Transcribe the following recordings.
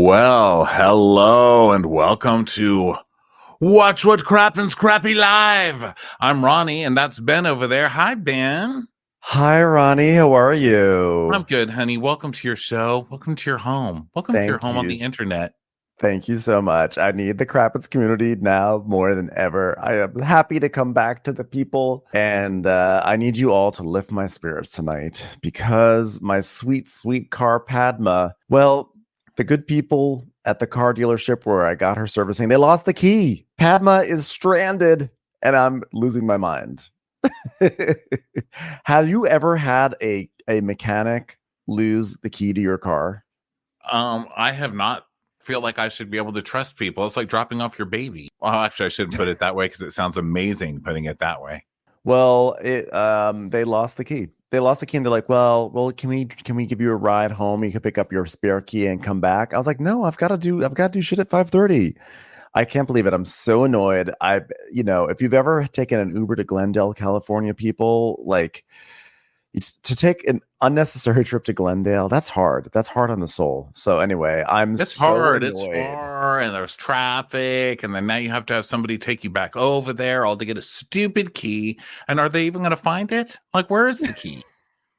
Well, hello and welcome to Watch What Crappens Crappy Live. I'm Ronnie, and that's Ben over there. Hi, Ben. Hi, Ronnie. How are you? I'm good, honey. Welcome to your show. Welcome to your home. Welcome to your home on the internet. Thank you so much. I need the Crappens community now more than ever. I am happy to come back to the people, and I need you all to lift my spirits tonight because my sweet, sweet car, Padma, well, the good people at the car dealership where I got her servicing, they lost the key. Padma is stranded, and I'm losing my mind. Have you ever had a mechanic lose the key to your car? I have not feel like I should be able to trust people. It's like dropping off your baby. Well, actually, I shouldn't put it that way because it sounds amazing putting it that way. Well, they lost the key. They lost the key, and they're like, well, can we give you a ride home? You can pick up your spare key and come back. I was like, no, I've got to do shit at 5:30. I can't believe it. I'm so annoyed. If you've ever taken an Uber to Glendale, California, people, like, to take an unnecessary trip to Glendale, that's hard. That's hard on the soul. So anyway, It's hard. It's far, and there's traffic, and then now you have to have somebody take you back over there, all to get a stupid key. And are they even going to find it? Like, where is the key?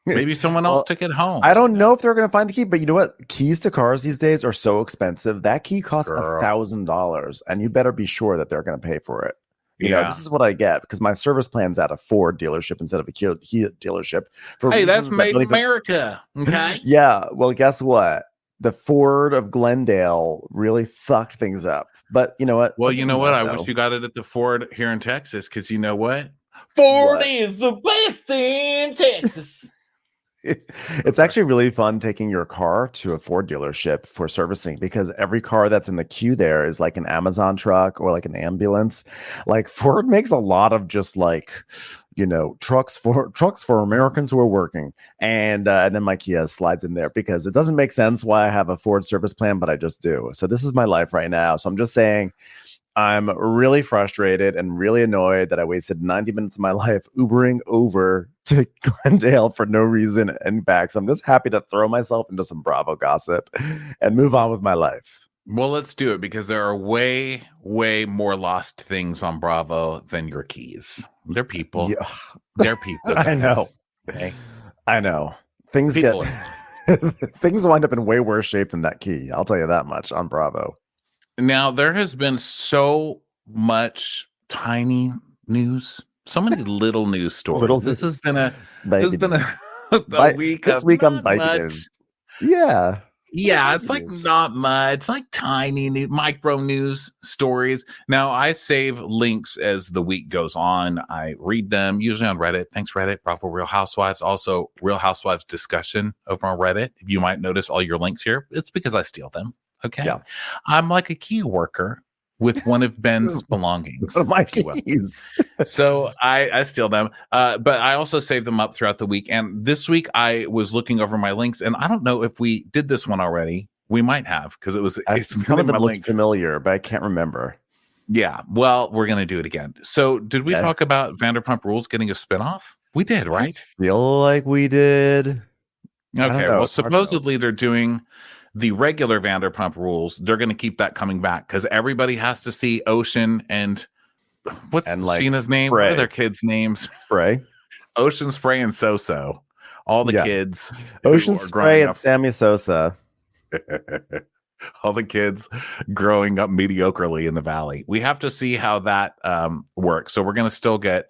Maybe someone else took it home. I don't know if they're going to find the key, but you know what? Keys to cars these days are so expensive. That key costs $1,000, and you better be sure that they're going to pay for it. You know, this is what I get because my service plan's at a Ford dealership instead of a Kia dealership. Hey, that's made in America. Okay. Yeah. Well, guess what? The Ford of Glendale really fucked things up. But you know what? Well, you know what? I wish you got it at the Ford here in Texas because you know what? Ford is the best in Texas. It's actually really fun taking your car to a Ford dealership for servicing because every car that's in the queue there is like an Amazon truck or like an ambulance. Like Ford makes a lot of just like, trucks for Americans who are working. And then my Kia slides in there because it doesn't make sense why I have a Ford service plan, but I just do. So this is my life right now. So I'm just saying I'm really frustrated and really annoyed that I wasted 90 minutes of my life Ubering over to Glendale for no reason and back. So I'm just happy to throw myself into some Bravo gossip and move on with my life. Well, let's do it because there are way, way more lost things on Bravo than your keys. They're people. Yeah. They're people. I know. Okay? I know. Things wind up in way worse shape than that key. I'll tell you that much on Bravo. Now, there has been so much tiny news, so many little news stories. This has been a week. This week I'm biting. Yeah. Yeah, it's like not much, like tiny new micro news stories. Now, I save links as the week goes on. I read them usually on Reddit. Thanks, Reddit. Bravo Real Housewives. Also, Real Housewives discussion over on Reddit. You might notice all your links here. It's because I steal them. Okay. Yeah. I'm like a key worker with one of Ben's belongings. My keys. So I steal them. But I also save them up throughout the week. And this week I was looking over my links, and I don't know if we did this one already. We might have because it was some of them looked familiar, but I can't remember. Yeah. Well, we're gonna do it again. So did we talk about Vanderpump Rules getting a spinoff? We did, right? I feel like we did. Okay. Well, supposedly they're doing the regular Vanderpump Rules. They're going to keep that coming back because everybody has to see Ocean and what's Sheena's name? Spray. What are their kids' names? Spray. Ocean, Spray, and So-So. All the kids. Ocean Spray and Sammy Sosa. All the kids growing up mediocrely in the valley. We have to see how that works. So we're going to still get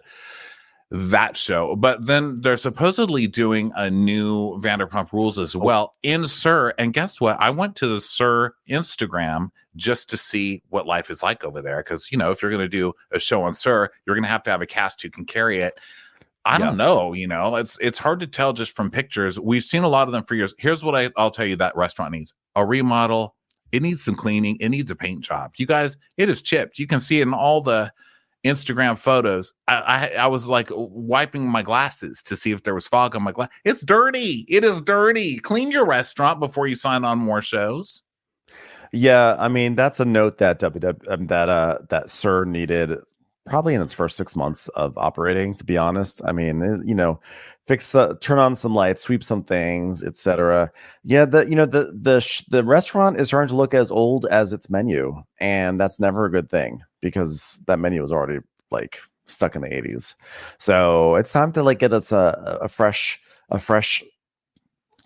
that show, but then they're supposedly doing a new Vanderpump Rules as well in Sir. And guess what? I went to the Sir Instagram just to see what life is like over there. Because if you're going to do a show on Sir, you're going to have a cast who can carry it. I don't know. It's hard to tell just from pictures. We've seen a lot of them for years. Here's what I'll tell you: that restaurant needs a remodel. It needs some cleaning. It needs a paint job. You guys, it is chipped. You can see it in all the Instagram photos. I was like wiping my glasses to see if there was fog on my glass. It's dirty. It is dirty. Clean your restaurant before you sign on more shows. Yeah, I mean that's a note that that Sir needed probably in its first 6 months of operating, to be honest. I mean, turn on some lights, sweep some things, etc. Yeah, the restaurant is starting to look as old as its menu, and that's never a good thing because that menu was already like stuck in the 80s. So it's time to like get us a fresh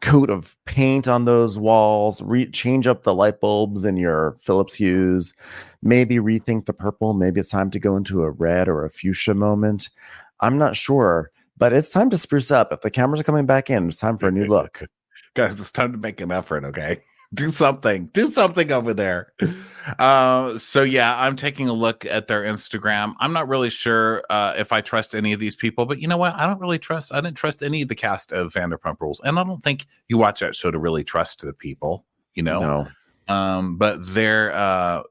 coat of paint on those walls, change up the light bulbs in your Philips hues, maybe rethink the purple. Maybe it's time to go into a red or a fuchsia moment. I'm not sure, but it's time to spruce up. If the cameras are coming back in, it's time for a new look. Guys, it's time to make an effort, okay? Do something over there. So yeah, I'm taking a look at their Instagram. I'm not really sure if I trust any of these people, but you know what? I didn't trust any of the cast of Vanderpump Rules. And I don't think you watch that show to really trust the people, No. But their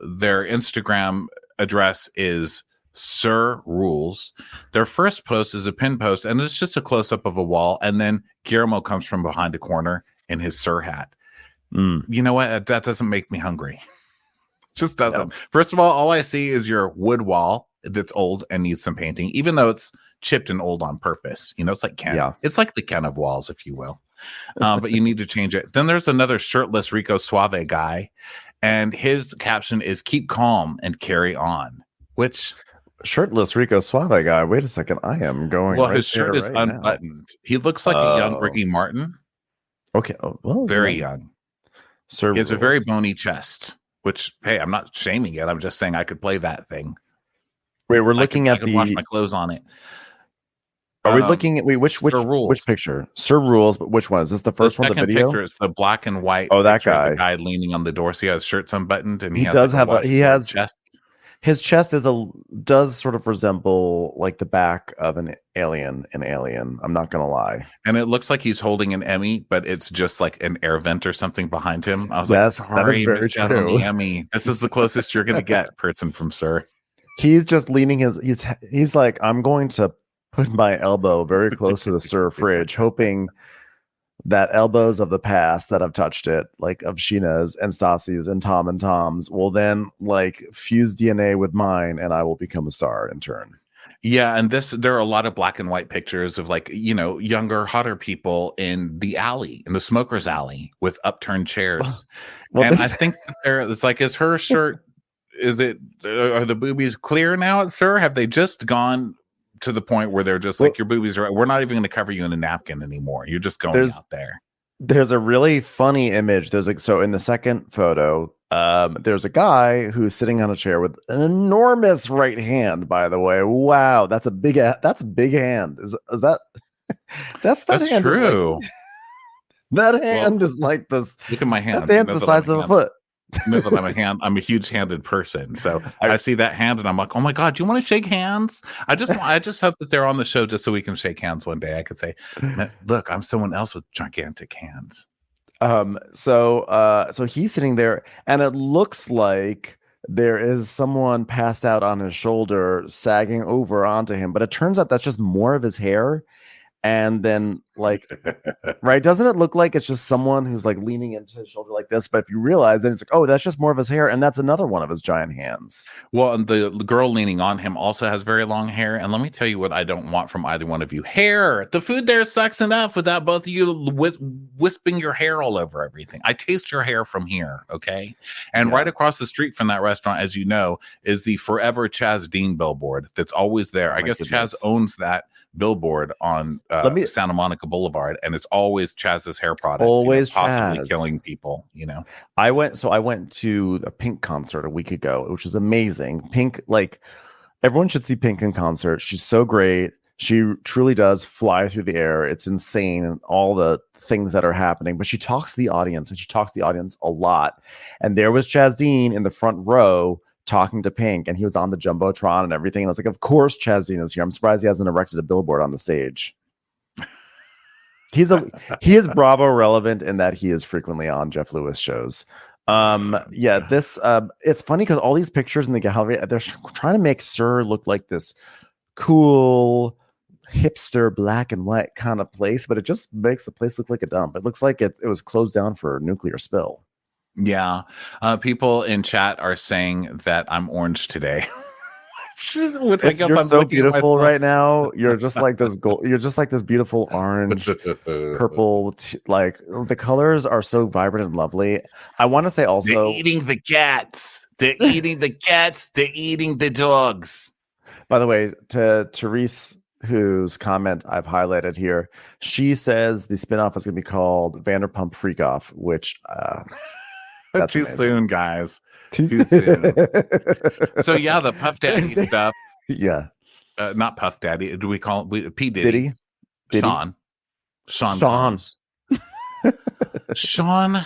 Instagram address is Sir Rules. Their first post is a pin post, and it's just a close-up of a wall, and then Guillermo comes from behind a corner in his Sir hat. You know what? That doesn't make me hungry. Just doesn't. No. First of all I see is your wood wall that's old and needs some painting, even though it's chipped and old on purpose. It's like Ken. Yeah. It's like the Ken of walls, if you will. But you need to change it. Then there's another shirtless Rico Suave guy, and his caption is "Keep calm and carry on." Which shirtless Rico Suave guy. Wait a second, I am going. Well, his shirt is unbuttoned. Now. He looks like a young Ricky Martin. Okay. Well, very young. Sir, he has a very bony chest. Which, hey, I'm not shaming it. I'm just saying I could play that thing. Wait, we're looking at wash my clothes on it. Are we looking at which picture? Sir Rules, but which one is this? The first one, the video. Picture is the black and white. Oh, that guy. The guy leaning on the door. So he has shirts unbuttoned, and he does have chest. His chest does sort of resemble like the back of an alien. I'm not gonna lie. And it looks like he's holding an Emmy, but it's just like an air vent or something behind him. I was like, sorry, that is very true. On the Emmy. This is the closest you're gonna get, person from Sir. He's just leaning he's like, I'm going to put my elbow very close to the Sir fridge, hoping that elbows of the past that have touched it, like of Sheena's and Stassi's and Tom and Tom's, will then like fuse DNA with mine, and I will become a star in turn. Yeah, and there are a lot of black and white pictures of like, younger, hotter people in the alley, in the smokers alley with upturned chairs. And I think it's like, is her shirt, are the boobies clear now at Sir? Have they just gone to the point where they're just like, your boobies are, we're not even going to cover you in a napkin anymore. You're just going out there. There's a really funny image. So in the second photo, there's a guy who's sitting on a chair with an enormous right hand, by the way. Wow. That's a big hand. Is that, that's hand true. That hand is like this. Look at my hand. That hand's the size of a foot. Know that I'm a huge-handed person, so I see that hand and I'm like, oh my god, do you want to shake hands? I just hope that they're on the show just so we can shake hands one day. I could say, look, I'm someone else with gigantic hands. So he's sitting there, and it looks like there is someone passed out on his shoulder, sagging over onto him, but it turns out that's just more of his hair. And then, like, right? Doesn't it look like it's just someone who's like leaning into his shoulder like this? But if you realize, then it's like, oh, that's just more of his hair, and that's another one of his giant hands. Well, and the girl leaning on him also has very long hair. And let me tell you what I don't want from either one of you: hair. The food there sucks enough without both of you wisping your hair all over everything. I taste your hair from here, okay? And right across the street from that restaurant, as you know, is the Forever Chaz Dean billboard that's always there. I guess Chaz owns that billboard on Santa Monica Boulevard, and it's always Chaz's hair products, always possibly Chaz. Killing people. I went to a Pink concert a week ago, which was amazing. Pink, like, everyone should see Pink in concert. She's so great. She truly does fly through the air. It's insane, and all the things that are happening. But she talks to the audience, and she talks to the audience a lot. And there was Chaz Dean in the front row talking to Pink, and he was on the Jumbotron and everything. And I was like, of course Chaz Dean is here. I'm surprised he hasn't erected a billboard on the stage. He is Bravo relevant in that he is frequently on Jeff Lewis shows. It's funny because all these pictures in the gallery, they're trying to make Sir look like this cool hipster black and white kind of place, but it just makes the place look like a dump. It looks like it was closed down for a nuclear spill. Yeah. People in chat are saying that I'm orange today. Which I guess You're I'm so looking at beautiful myself. right now. You're just like this gold. You're just like this beautiful orange, purple. Like the colors are so vibrant and lovely. I want to say They're also, eating the cats. They're eating the cats. They're eating the dogs. by the way, to Therese, whose comment I've highlighted here, she says the spinoff is going to be called Vanderpump Freak Off, which that's Too amazing. soon, guys. Too Too soon. So yeah, the Puff Daddy stuff. Yeah. Not Puff Daddy. Do we call it P. Diddy? Sean Sean. Combs. Sean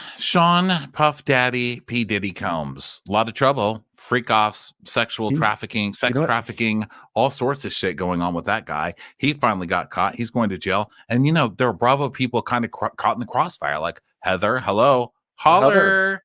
Puff Daddy P. Diddy Combs. A lot of trouble. Freak offs, sexual trafficking, sex trafficking, all sorts of shit going on with that guy. He finally got caught. He's going to jail. And there are Bravo people kind of caught in the crossfire, like Heather, hello, holler.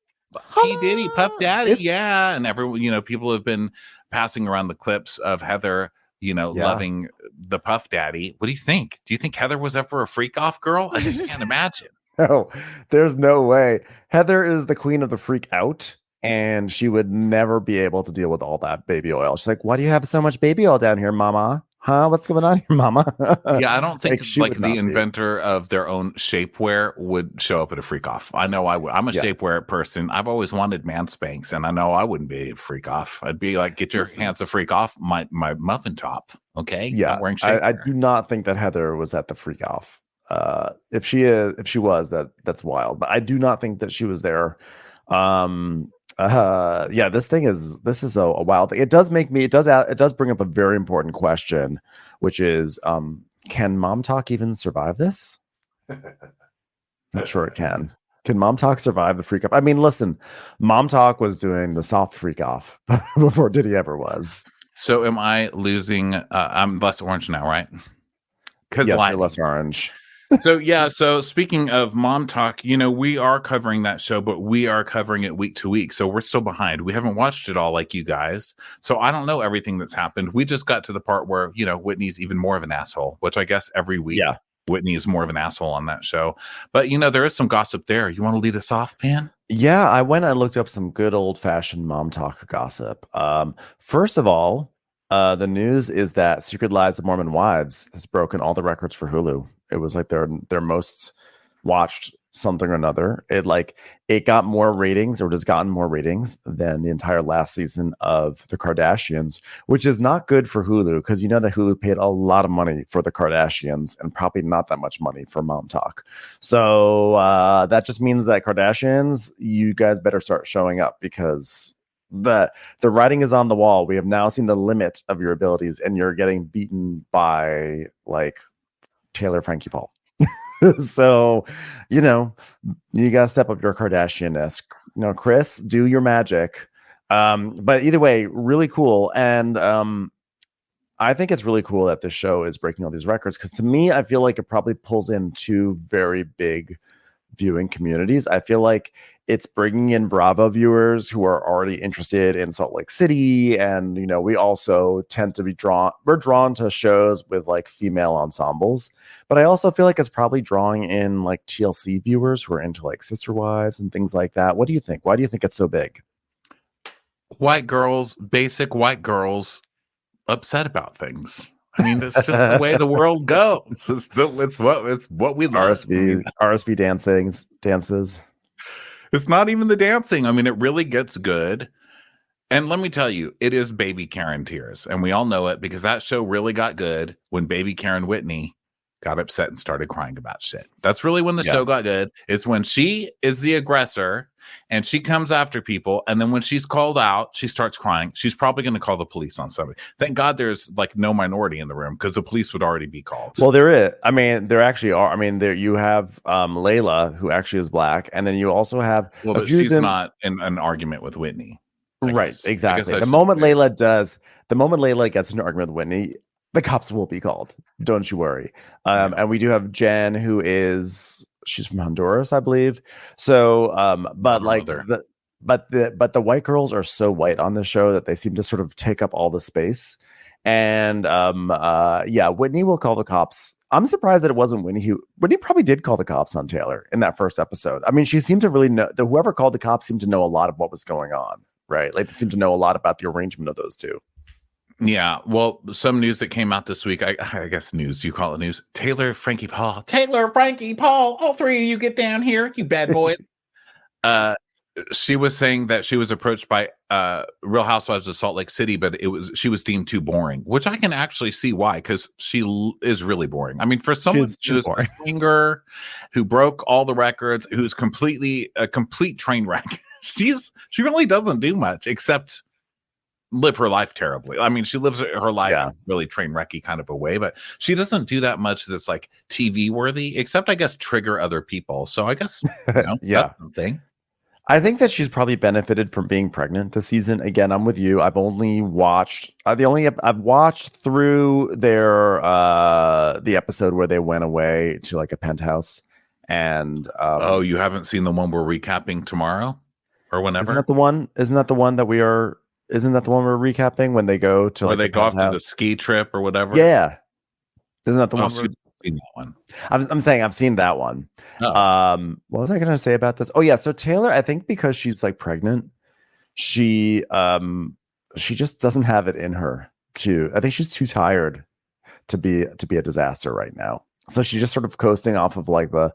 P. Diddy, Puff Daddy, yeah. And everyone, people have been passing around the clips of Heather, loving the Puff Daddy. What do you think? Do you think Heather was ever a freak off girl? I just can't imagine. No, there's no way. Heather is the queen of the freak out, and she would never be able to deal with all that baby oil. She's like, why do you have so much baby oil down here, mama? Huh? What's going on here, mama? Yeah, I don't think the inventor of their own shapewear would show up at a freak off. I know I would. I'm a shapewear person. I've always wanted man spanks, and I know I wouldn't be a freak off. I'd be like, get your hands a freak off my muffin top. Okay. Yeah. I'm wearing shapewear. I do not think that Heather was at the freak off. If she was, that's wild, but I do not think that she was there. This is a wild thing. It does bring up a very important question, which is, can MomTok even survive this? Not sure it can. Can MomTok survive the freak off? I mean, listen, MomTok was doing the soft freak off before Diddy ever was. So am I losing? I'm less orange now, right? Because you're less orange. So speaking of MomTok, we are covering that show, but we are covering it week to week. So we're still behind. We haven't watched it all like you guys. So I don't know everything that's happened. We just got to the part where, Whitney's even more of an asshole, which I guess every week Whitney is more of an asshole on that show. But, there is some gossip there. You want to lead us off, Pan? Yeah, I went and looked up some good old fashioned MomTok gossip. First of all, the news is that Secret Lives of Mormon Wives has broken all the records for Hulu. It was like their most watched something or another. It got more ratings, or it has gotten more ratings than the entire last season of The Kardashians, which is not good for Hulu, because that Hulu paid a lot of money for The Kardashians and probably not that much money for MomTok. So that just means that Kardashians, you guys better start showing up, because the writing is on the wall. We have now seen the limit of your abilities, and you're getting beaten by Taylor Frankie Paul. So, you gotta step up your Kardashian-esque. Chris, do your magic. But either way, really cool. And I think it's really cool that this show is breaking all these records, because to me, I feel like it probably pulls in two very big viewing communities. I feel like it's bringing in Bravo viewers who are already interested in Salt Lake City, and we also tend to be drawn to shows with female ensembles, but I also feel like it's probably drawing in TLC viewers who are into Sister Wives and things like that. What do you think? Why do you think it's so big? Basic white girls upset about things. I mean, that's just the way the world goes. It's what we love. RSV dances. It's not even the dancing. I mean, it really gets good. And let me tell you, it is baby Karen tears. And we all know it, because that show really got good when baby Karen Whitney got upset and started crying about shit. That's really when the show got good. It's when she is the aggressor and she comes after people. And then when she's called out, she starts crying. She's probably going to call the police on somebody. Thank God there's no minority in the room, because the police would already be called. Well, there is. I mean, there actually are. I mean, there you have Layla, who actually is black. And then you also have. Well, but she's not in an argument with Whitney. Right. Exactly. The moment Layla gets into an argument with Whitney, the cops will be called. Don't you worry. And we do have Jen, who she's from Honduras, I believe. So, but the white girls are so white on the show that they seem to sort of take up all the space. And Whitney will call the cops. I'm surprised that it wasn't Whitney probably did call the cops on Taylor in that first episode. I mean, she seemed to really know whoever called the cops seemed to know a lot of what was going on, right? They seemed to know a lot about the arrangement of those two. Yeah, well, some news that came out this week. I guess news. You call it news. Taylor, Frankie, Paul. All three of you get down here, you bad boys. She was saying that she was approached by Real Housewives of Salt Lake City, but she was deemed too boring, which I can actually see why, because she is really boring. I mean, for someone She's who's a swinger, who broke all the records, who's completely a complete train wreck, she really doesn't do much except live her life terribly. I mean, she lives her life in really train wrecky kind of a way, but she doesn't do that much that's like TV worthy, except I guess trigger other people. So I guess that's something. I think that she's probably benefited from being pregnant this season. Again, I'm with you. I've only watched I've watched through their the episode where they went away to like a penthouse, and you haven't seen the one we're recapping tomorrow or whenever? Isn't that the one that we're recapping when they go to where they go off to the ski trip or whatever? Yeah. Isn't that the one? Seen that one. I'm saying I've seen that one. What was I gonna say about this? Oh yeah, so Taylor, I think because she's like pregnant, she just doesn't have it in her to. I think she's too tired to be a disaster right now. So she's just sort of coasting off of like the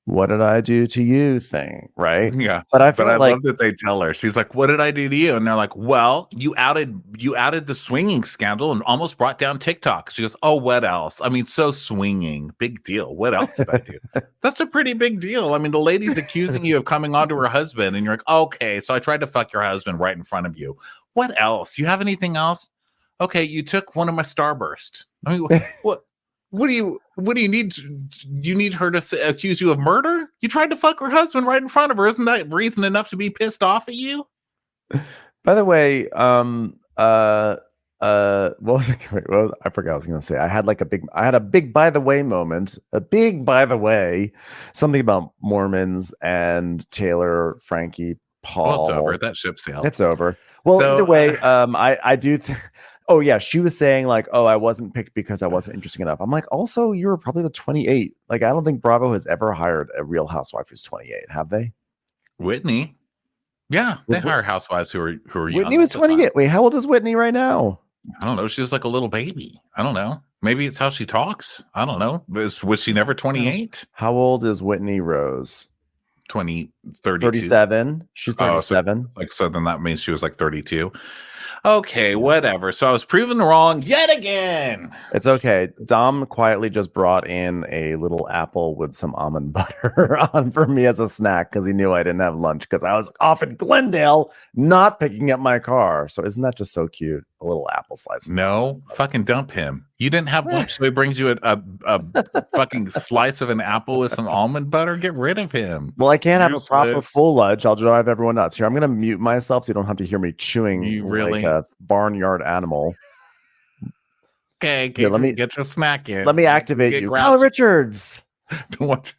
"what did I do to you" thing, right? Yeah. But I love that they tell her. She's like, "What did I do to you?" And they're like, "Well, you outed the swinging scandal and almost brought down TikTok." She goes, "Oh, what else? I mean, so swinging, big deal. What else did I do?" That's a pretty big deal. I mean, the lady's accusing you of coming on to her husband, and you're like, "Okay, so I tried to fuck your husband right in front of you. What else? You have anything else?" "Okay, you took one of my Starburst." I mean, what? What do you need? You need her to accuse you of murder? You tried to fuck her husband right in front of her. Isn't that reason enough to be pissed off at you? By the way, what was it? Well, I forgot what I was gonna say. I had a big by the way moment. A big by the way, something about Mormons and Taylor, Frankie, Paul. Well, it's over. That ship sailed. It's over. Well, either way, I do. Oh yeah, she was saying like, "Oh, I wasn't picked because I wasn't interesting enough." I'm like, also, you were probably the 28. Like, I don't think Bravo has ever hired a Real Housewife who's 28. Have they? Whitney. Yeah, they hire housewives who are young. Whitney was 28. Wait, how old is Whitney right now? I don't know. She was like a little baby. I don't know. Maybe it's how she talks. I don't know. Was she never 28? How old is Whitney Rose? 37. She's 37. So then that means she was like 32. Okay, whatever. So I was proven wrong yet again. It's okay. Dom quietly just brought in a little apple with some almond butter on for me as a snack because he knew I didn't have lunch because I was off in Glendale not picking up my car. So isn't that just so cute? A little apple slice. No, fucking dump him. You didn't have lunch, so he brings you a fucking slice of an apple with some almond butter. Get rid of him. Well, I can't have a proper full lunch. I'll drive everyone nuts. Here, I'm going to mute myself so you don't have to hear me chewing like a barnyard animal. Okay, let me get your snack in. Let me activate you. Kyle Richards. Don't want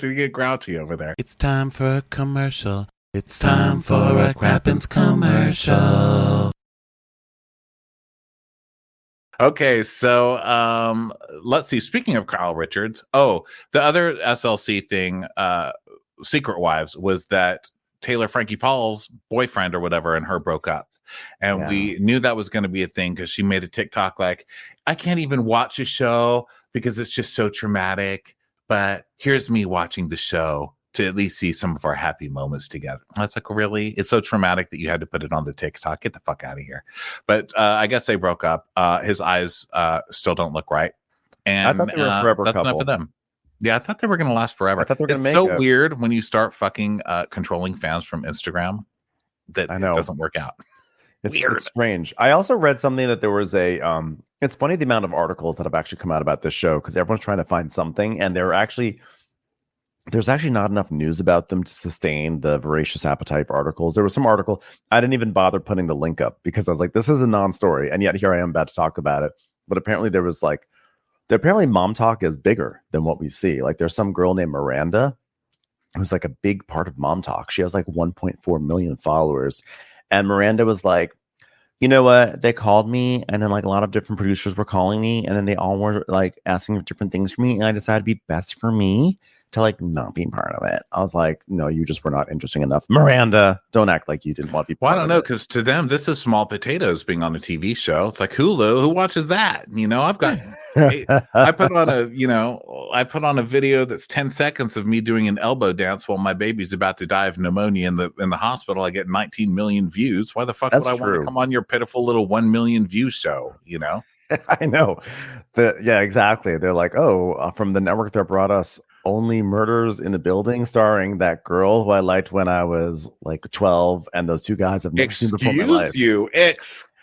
you to get grouchy over there. It's time for a commercial. It's time for a Crappens commercial. Okay, so let's see. Speaking of Kyle Richards, the other SLC thing, Secret Wives, was that Taylor, Frankie Paul's boyfriend or whatever, and her broke up. And we knew that was going to be a thing because she made a TikTok like, "I can't even watch a show because it's just so traumatic. But here's me watching the show to at least see some of our happy moments together." That's like, really? It's so traumatic that you had to put it on the TikTok. Get the fuck out of here. But I guess they broke up. His eyes still don't look right. And I thought they were a forever that's couple. enough for them. Yeah, I thought they were going to last forever. I thought they were going to make it. It's so weird when you start fucking controlling fans from Instagram that I know. It doesn't work out. It's strange. I also read something that there was a it's funny the amount of articles that have actually come out about this show because everyone's trying to find something, and there's actually not enough news about them to sustain the voracious appetite for articles. There was some article, I didn't even bother putting the link up because I was like, this is a non-story, and yet here I am about to talk about it. But apparently apparently MomTok is bigger than what we see. Like, there's some girl named Miranda who's like a big part of MomTok. She has like 1.4 million followers. And Miranda was like, "You know what? They called me, and then like a lot of different producers were calling me, and then they all were like asking for different things for me, and I decided to be best for me to like not be part of it. I was like, no, you just were not interesting enough. Miranda, don't act like you didn't want to be Well, part I don't of know, it. because to them, this is small potatoes being on a TV show. It's like Hulu. Who watches that? You know, I've got. I put on a video that's 10 seconds of me doing an elbow dance while my baby's about to die of pneumonia in the hospital. I get 19 million views. Why the fuck That's would I want to true. come on your pitiful little 1 million view show? You know. I know. Yeah, exactly. They're like, oh, from the network that brought us Only Murders in the Building, starring that girl who I liked when I was like 12, and those two guys I've never seen before in my life. Excuse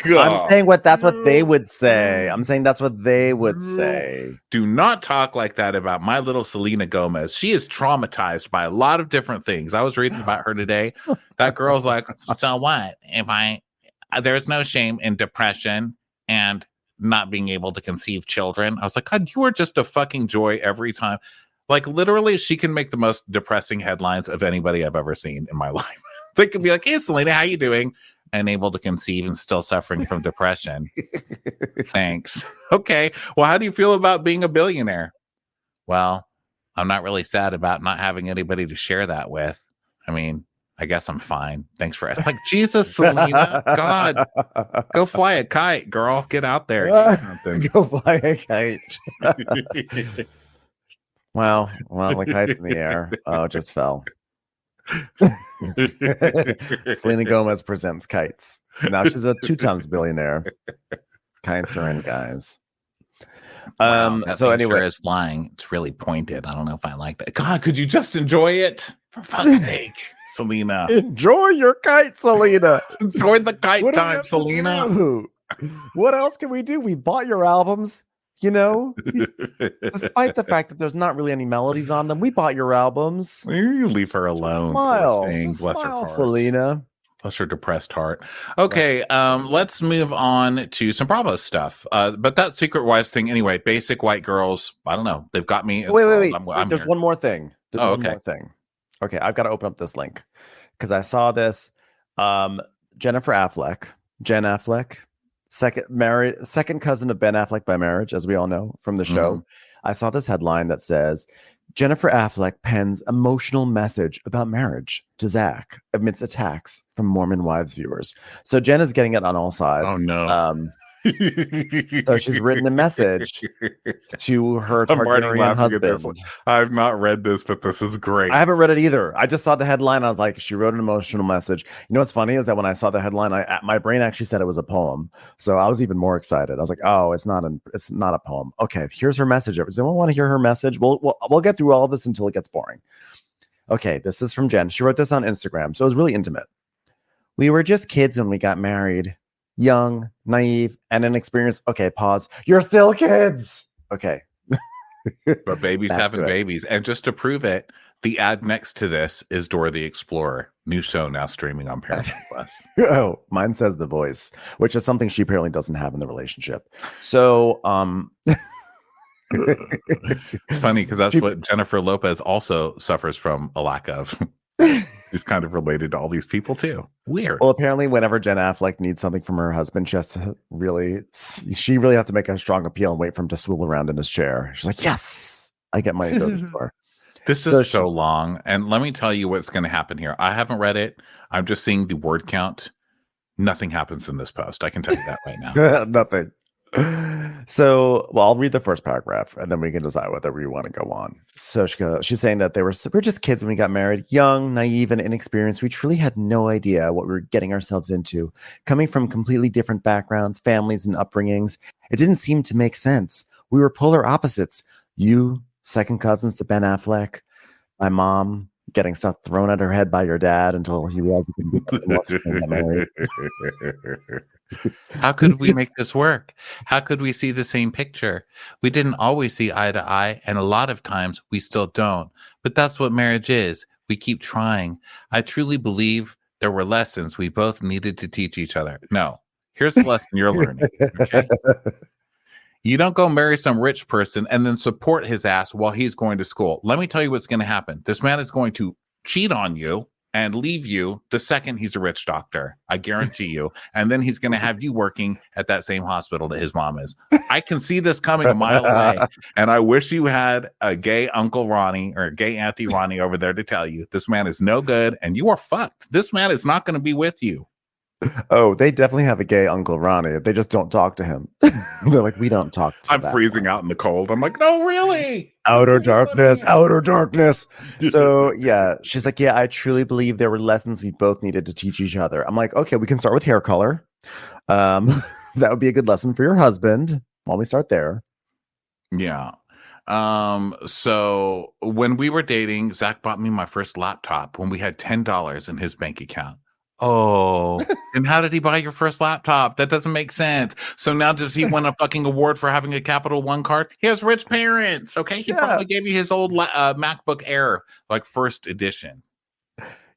you, I'm saying that's what they would say. I'm saying that's what they would say. Do not talk like that about my little Selena Gomez. She is traumatized by a lot of different things. I was reading about her today. That girl's like, so what? There's no shame in depression and not being able to conceive children. I was like, God, you are just a fucking joy every time. Like, literally, she can make the most depressing headlines of anybody I've ever seen in my life. They could be like, hey, Selena, how you doing? Unable to conceive and still suffering from depression. Thanks. Okay. Well, how do you feel about being a billionaire? Well, I'm not really sad about not having anybody to share that with. I mean, I guess I'm fine. Thanks for it. It's like, Jesus, Selena. God, go fly a kite, girl. Get out there. Do something. Go fly a kite. Well, the kite's in the air. Oh, it just fell. Selena Gomez presents kites. Now she's a 2 times billionaire. Kites are in, guys. Wow, so anyway, sure is flying. It's really pointed. I don't know if I like that. God, could you just enjoy it? For fuck's sake, Selena. Enjoy your kite, Selena. Enjoy the kite time, Selena. What else can we do? We bought your albums, you know, despite the fact that there's not really any melodies on them. We bought your albums. You leave her alone. Smile, Bless her smile, heart. Selena. Bless her depressed heart. Okay, let's move on to some Bravo stuff. But that Secret Wives thing, anyway, basic white girls. I don't know. They've got me. Wait. I'm There's here. one more thing. Okay. Okay, I've got to open up this link because I saw this. Jennifer Affleck, Jen Affleck, second cousin of Ben Affleck by marriage, as we all know from the show. Mhm. I saw this headline that says, Jennifer Affleck pens emotional message about marriage to Zach amidst attacks from Mormon Wives viewers. So Jen is getting it on all sides. Oh, no. So she's written a message to her Targaryen husband. I've not read this, but this is great. I haven't read it either. I just saw the headline. I was like, she wrote an emotional message. You know what's funny is that when I saw the headline, my brain actually said it was a poem. So I was even more excited. I was like, oh, it's not a poem. Okay, here's her message. Does anyone want to hear her message? We'll get through all of this until it gets boring. Okay, this is from Jen. She wrote this on Instagram, so it was really intimate. We were just kids when we got married. Young, naive, and inexperienced. Okay, pause. You're still kids. Okay. But babies having babies. And just to prove it, the ad next to this is Dora the Explorer. New show now streaming on Paramount Plus. Oh, mine says The Voice, which is something she apparently doesn't have in the relationship. So, it's funny because that's what Jennifer Lopez also suffers from a lack of. She's kind of related to all these people too. Weird. Well, apparently, whenever Jen Affleck needs something from her husband, she really has to make a strong appeal and wait for him to swivel around in his chair. She's like, "Yes, I get money to go to the store." This is so long, and let me tell you what's going to happen here. I haven't read it. I'm just seeing the word count. Nothing happens in this post. I can tell you that right now. Nothing. So, I'll read the first paragraph and then we can decide whether we want to go on. So she's saying that we're just kids when we got married, young, naive, and inexperienced. We truly had no idea what we were getting ourselves into. Coming from completely different backgrounds, families, and upbringings, it didn't seem to make sense. We were polar opposites. You, second cousins to Ben Affleck, my mom getting stuff thrown at her head by your dad until he realized you couldn't get married. How could we make this work? How could we see the same picture? We didn't always see eye to eye, and a lot of times we still don't. But that's what marriage is. We keep trying. I truly believe there were lessons we both needed to teach each other. No, here's the lesson you're learning. Okay? You don't go marry some rich person and then support his ass while he's going to school. Let me tell you what's going to happen. This man is going to cheat on you and leave you the second he's a rich doctor. I guarantee you. And then he's going to have you working at that same hospital that his mom is. I can see this coming a mile away. And I wish you had a gay Uncle Ronnie or gay Auntie Ronnie over there to tell you this man is no good and you are fucked. This man is not going to be with you. Oh, they definitely have a gay Uncle Ronnie. They just don't talk to him. They're like, we don't talk to I'm that freezing one. out in the cold. I'm like, no, really? Outer darkness, outer darkness. So yeah, she's like, yeah, I truly believe there were lessons we both needed to teach each other. I'm like, okay, we can start with hair color. That would be a good lesson for your husband. While we start there. Yeah. So when we were dating, Zach bought me my first laptop when we had $10 in his bank account. Oh, and how did he buy your first laptop? That doesn't make sense. So now does he win a fucking award for having a Capital One card? He has rich parents. Okay. He probably gave you his old MacBook Air, like first edition.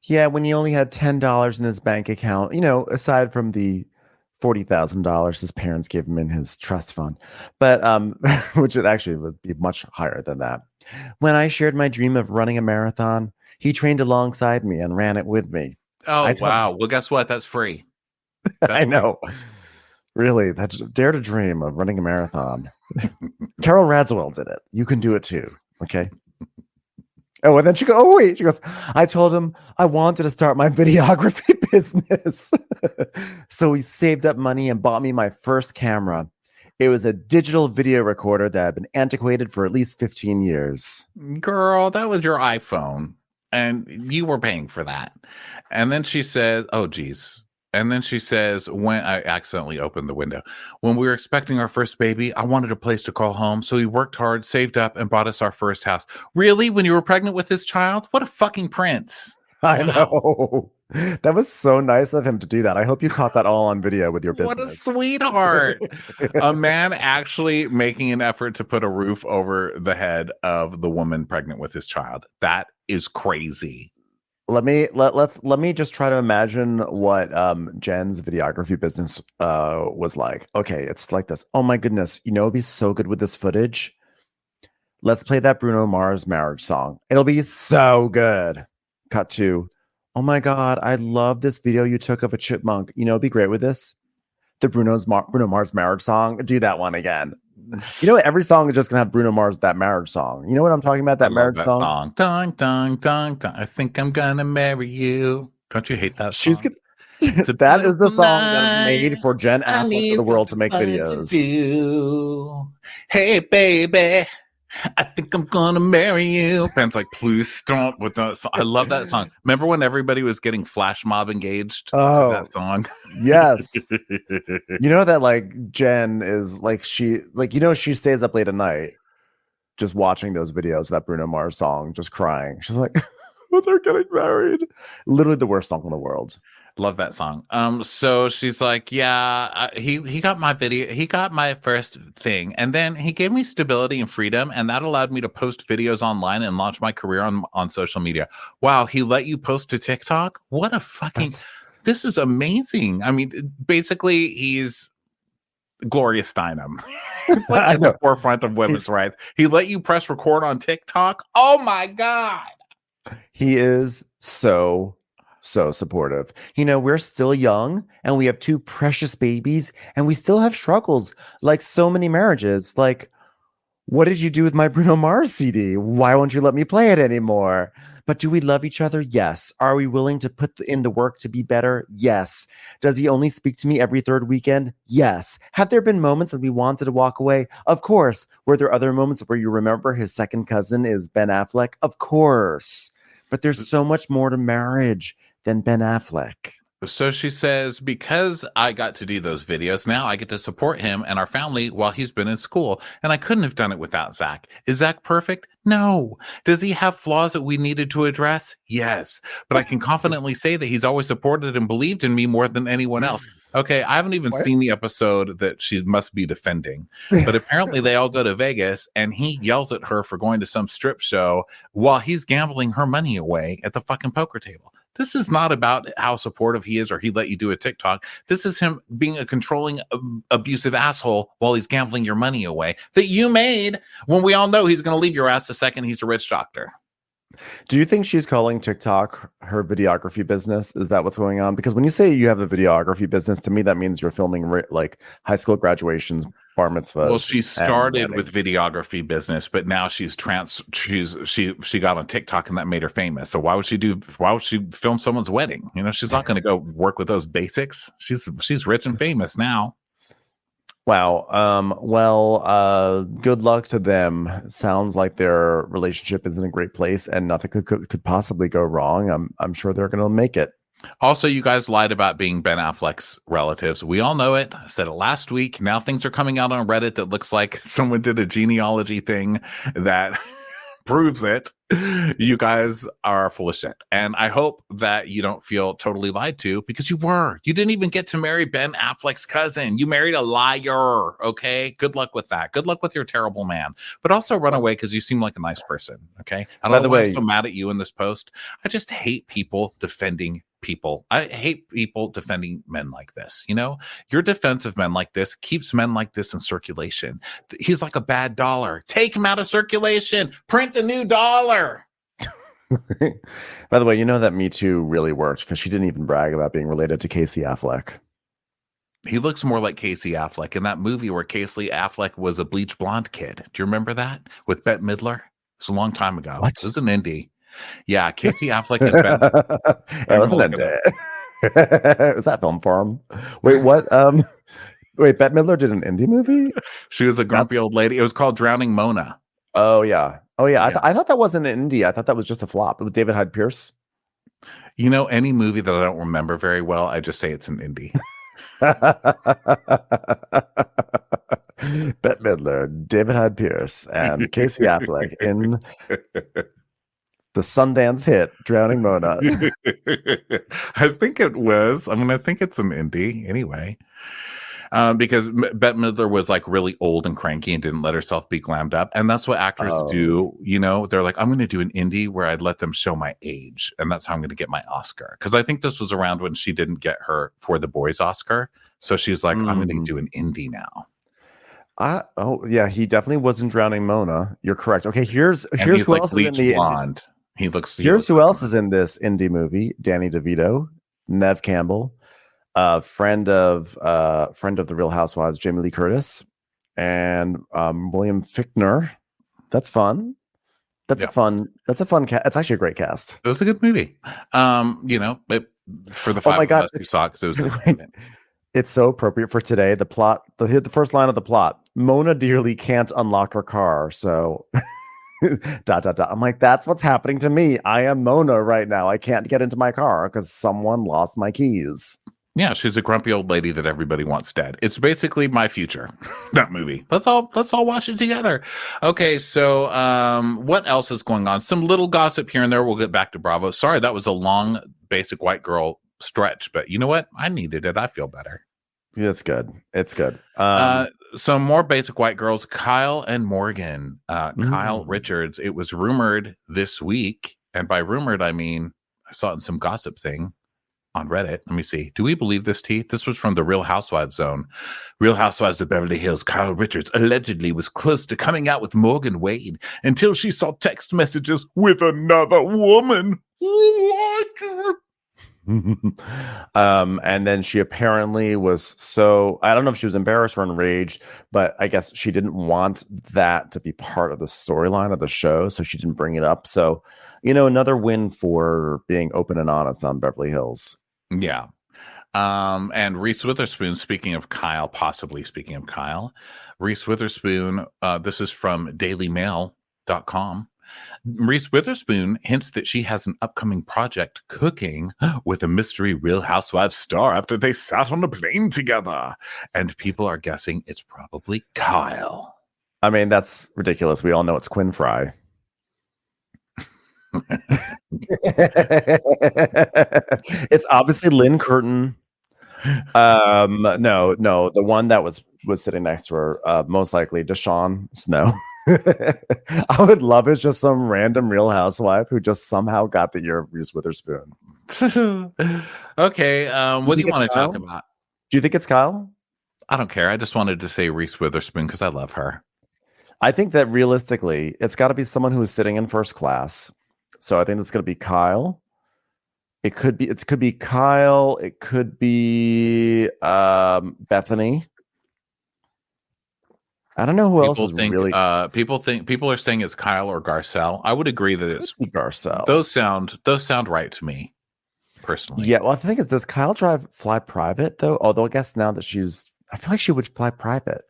Yeah, when he only had $10 in his bank account, aside from the $40,000 his parents gave him in his trust fund, but which it actually would be much higher than that. When I shared my dream of running a marathon, he trained alongside me and ran it with me. Oh, wow. Well, guess what? That's free. I know. Really, that's dare to dream of running a marathon. Carol Radziwill did it. You can do it too. Okay. Oh, and then she goes, I told him I wanted to start my videography business. So he saved up money and bought me my first camera. It was a digital video recorder that had been antiquated for at least 15 years. Girl, that was your iPhone. And you were paying for that. And then she says, oh, geez. And then she says, when I accidentally opened the window, when we were expecting our first baby, I wanted a place to call home. So he worked hard, saved up, and bought us our first house. Really? When you were pregnant with this child? What a fucking prince. I know. That was so nice of him to do that. I hope you caught that all on video with your business. What a sweetheart. A man actually making an effort to put a roof over the head of the woman pregnant with his child. That is crazy. Let me just try to imagine what Jen's videography business was like. Okay, it's like this. Oh my goodness, it'd be so good with this footage. Let's play that Bruno Mars marriage song. It'll be so good. Cut to, oh my God, I love this video you took of a chipmunk. It'd be great with this. The Bruno Mars marriage song. Do that one again. Every song is just gonna have Bruno Mars, that marriage song. You know what I'm talking about? That marriage song. Dun, dun, dun, dun. I think I'm gonna marry you. Don't you hate that song? That is the song that is made for Jen Affleck to the world to make videos. Hey, baby, I think I'm gonna marry you. Ben's like, please stop with that song. I love that song. Remember when everybody was getting flash mob engaged? Oh, that song. Yes. That like Jen is like she stays up late at night just watching those videos of that Bruno Mars song, just crying. She's like, oh, they're getting married. Literally the worst song in the world. Love that song. So she's like, yeah, he got my video. He got my first thing. And then he gave me stability and freedom. And that allowed me to post videos online and launch my career on social media. Wow. He let you post to TikTok? What a fucking, this is amazing. I mean, basically he's Gloria Steinem. He's like at the forefront of women's rights. He let you press record on TikTok. Oh my God. He is so supportive. We're still young and we have two precious babies and we still have struggles like so many marriages. Like, what did you do with my Bruno Mars CD? Why won't you let me play it anymore? But do we love each other? Yes. Are we willing to put in the work to be better? Yes. Does he only speak to me every third weekend? Yes. Have there been moments when we wanted to walk away? Of course. Were there other moments where you remember his second cousin is Ben Affleck? Of course. But there's so much more to marriage than Ben Affleck. So she says, because I got to do those videos, now I get to support him and our family while he's been in school. And I couldn't have done it without Zach. Is Zach perfect? No. Does he have flaws that we needed to address? Yes. But I can confidently say that he's always supported and believed in me more than anyone else. Okay, I haven't even seen the episode that she must be defending. But apparently they all go to Vegas and he yells at her for going to some strip show while he's gambling her money away at the fucking poker table. This is not about how supportive he is or he let you do a TikTok. This is him being a controlling, abusive asshole while he's gambling your money away that you made when we all know he's going to leave your ass the second he's a rich doctor. Do you think she's calling TikTok her videography business? Is that what's going on? Because when you say you have a videography business, to me that means you're filming like high school graduations, bar Well, mitzvahs, she and started with weddings. videography business, but now she got on TikTok and that made her famous. So why would she film someone's wedding? She's not going to go work with those basics. She's rich and famous now. Wow. Well, good luck to them. Sounds like their relationship is in a great place and nothing could possibly go wrong. I'm sure they're going to make it. Also, you guys lied about being Ben Affleck's relatives. We all know it. I said it last week. Now things are coming out on Reddit that looks like someone did a genealogy thing that proves it. You guys are full of shit. And I hope that you don't feel totally lied to, because you were. You didn't even get to marry Ben Affleck's cousin. You married a liar. Okay. Good luck with that. Good luck with your terrible man. But also run away, because you seem like a nice person. Okay. I don't know why I'm so mad at you in this post. I just hate people defending people. I hate people defending men like this. Your defense of men like this keeps men like this in circulation. He's like a bad dollar. Take him out of circulation. Print a new dollar. By the way, you know that Me Too really worked, because she didn't even brag about being related to Casey Affleck. He looks more like Casey Affleck in that movie where Casey Affleck was a bleach blonde kid. Do you remember that with Bette Midler? It's a long time ago. What? It was an indie. Yeah, Casey Affleck and Bette. It wasn't indie. Was that Film Forum? Wait, what? Wait, Bette Midler did an indie movie? She was a grumpy old lady. It was called Drowning Mona. Oh yeah. I thought that wasn't an indie. I thought that was just a flop with David Hyde Pierce. Any movie that I don't remember very well, I just say it's an indie. Bette Midler, David Hyde Pierce, and Casey Affleck in the Sundance hit Drowning Mona. I think it was. I think it's an indie anyway. Because Bette Midler was like really old and cranky and didn't let herself be glammed up. And that's what actors do. They're like, I'm going to do an indie where I'd let them show my age. And that's how I'm going to get my Oscar. Because I think this was around when she didn't get her For the Boys Oscar. So she's like, I'm going to do an indie now. Yeah, he definitely wasn't Drowning Mona. You're correct. Okay, here's who else is in the blonde. Here's who else is in this indie movie: Danny DeVito, Nev Campbell, friend of the Real Housewives, Jamie Lee Curtis, and William Fichtner. That's fun. That's a fun cast. It's actually a great cast. It was a good movie. For the five of us who saw it, it was it's so appropriate for today. The plot, the first line of the plot: Mona dearly can't unlock her car, so dot dot dot. I'm like, that's what's happening to me. I am Mona right now. I can't get into my car because someone lost my keys. Yeah, she's a grumpy old lady that everybody wants dead. It's basically my future, that movie. Let's all watch it together. Okay, so what else is going on? Some little gossip here and there. We'll get back to Bravo. Sorry, that was a long basic white girl stretch, but you know what? I needed it. I feel better. Yeah, it's good. It's good. Some more basic white girls, Kyle and Morgan. Kyle Richards. It was rumored this week, and by rumored, I mean I saw it in some gossip thing on Reddit. Let me see. Do we believe this, T? This was from the Real Housewives zone. Real Housewives of Beverly Hills. Kyle Richards allegedly was close to coming out with Morgan Wade until she saw text messages with another woman. And then she apparently was I don't know if she was embarrassed or enraged, but I guess she didn't want that to be part of the storyline of the show, so she didn't bring it up. So, another win for being open and honest on Beverly Hills. Yeah. And Reese Witherspoon, possibly speaking of Kyle, Reese Witherspoon, this is from dailymail.com. Reese Witherspoon hints that she has an upcoming project cooking with a mystery Real Housewives star after they sat on a plane together. And people are guessing it's probably Kyle. I mean, that's ridiculous. We all know it's Quinn Fry. It's obviously Lynn Curtin. No, the one that was sitting next to her, most likely Deshaun Snow. I would love it's just some random Real Housewife who just somehow got the ear of Reese Witherspoon. Okay, what do you want to talk about? Do you think it's Kyle? I don't care. I just wanted to say Reese Witherspoon because I love her. I think that realistically, it's got to be someone who is sitting in first class, So I think it's going to be Kyle. It could be Kyle. It could be Bethany. I don't know who else is really. People are saying it's Kyle or Garcelle. I would agree that it's Garcelle. Those sound right to me, personally. Yeah, well, I think does Kyle fly private though? Although I guess now that I feel like she would fly private.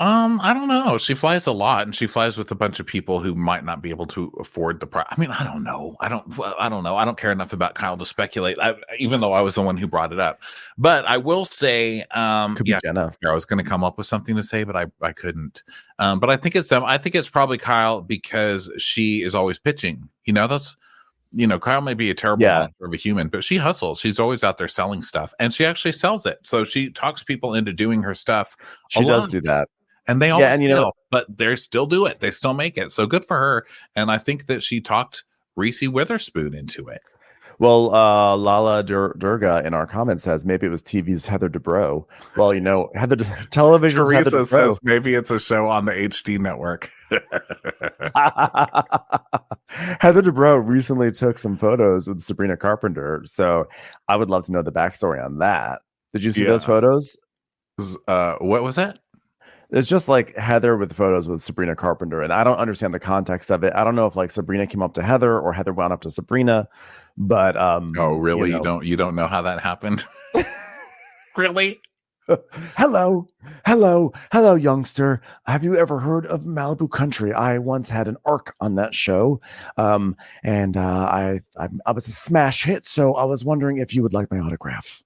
I don't know. She flies a lot, and she flies with a bunch of people who might not be able to afford the price. I mean, I don't know. I don't know. I don't care enough about Kyle to speculate. Even though I was the one who brought it up, but I will say, Could be Jenna. I was going to come up with something to say, but I couldn't. But I think it's them. I think it's probably Kyle because she is always pitching. Kyle may be a terrible monster of a human, but she hustles. She's always out there selling stuff, and she actually sells it. So she talks people into doing her stuff. She does do that. And they all but they still do it. They still make it. So good for her. And I think that she talked Reese Witherspoon into it. Well, Lala Durga in our comments says maybe it was TV's Heather Dubrow. Well, television's Heather Dubrow. Says maybe it's a show on the HD network. Heather Dubrow recently took some photos with Sabrina Carpenter. So I would love to know the backstory on that. Did you see those photos? What was that? It's just like Heather with photos with Sabrina Carpenter, and I don't understand the context of it. I don't know if like Sabrina came up to Heather or Heather went up to Sabrina, but oh really? You don't know how that happened? Really? Hello, youngster. Have you ever heard of Malibu Country? I once had an arc on that show, and I was a smash hit. So I was wondering if you would like my autograph.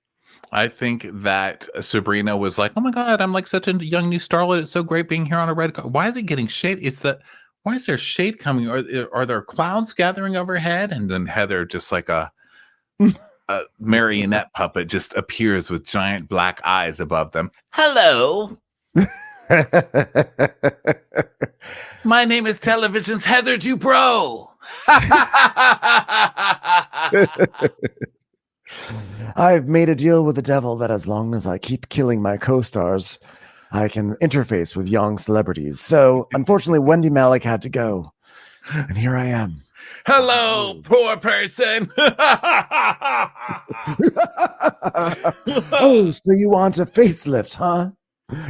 I think that Sabrina was like, "Oh my God, I'm like such a young new starlet. It's so great being here on a red carpet. Why is it getting shade? Why is there shade coming? Are there clouds gathering overhead?" And then Heather, just like a marionette puppet, just appears with giant black eyes above them. Hello. My name is television's Heather Dubrow. I've made a deal with the devil that as long as I keep killing my co-stars, I can interface with young celebrities. So, unfortunately, Wendy Malick had to go. And here I am. Hello, poor person. Oh, so you want a facelift, huh?